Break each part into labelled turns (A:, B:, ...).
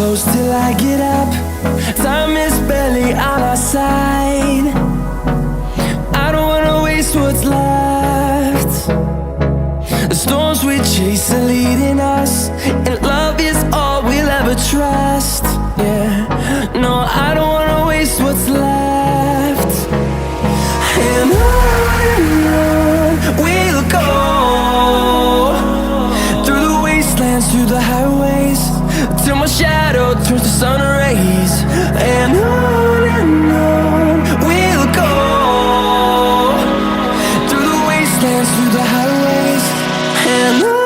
A: close till I get up. Time is barely on our side. I don't wanna waste what's left. The storms we chase are leading us, and love is all we'll ever trust. Yeah, no, I don't wanna waste what's left. And on we'll go, through the wastelands, through the highways, till my shadow turns to sun rays. And on we'll go, through the wastelands, through the highways, and on.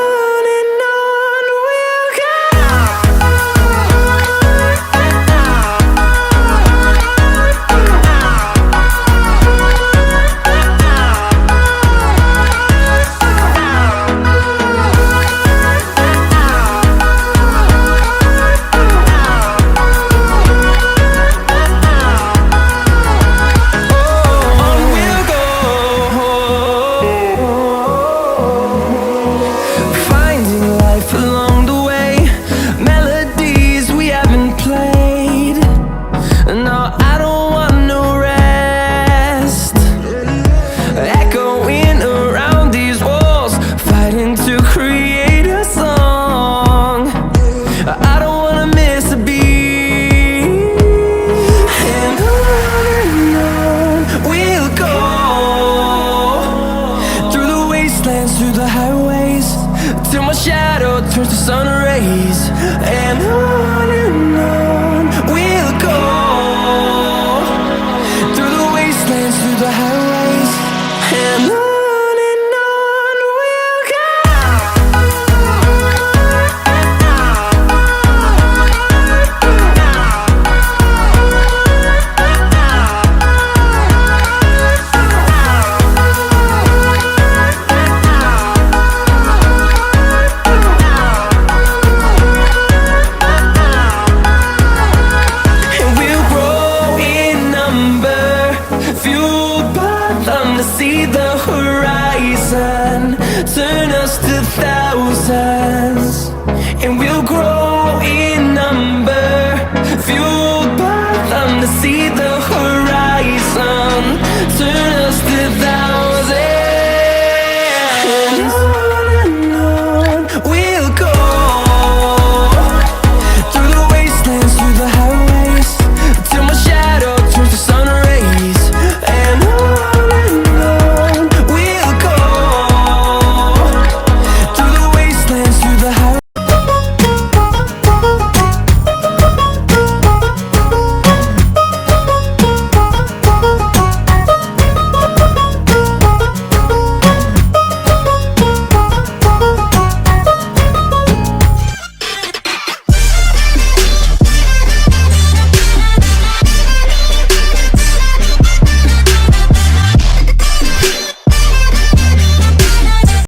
A: Through the highways, till my shadow turns to sun rays. And on we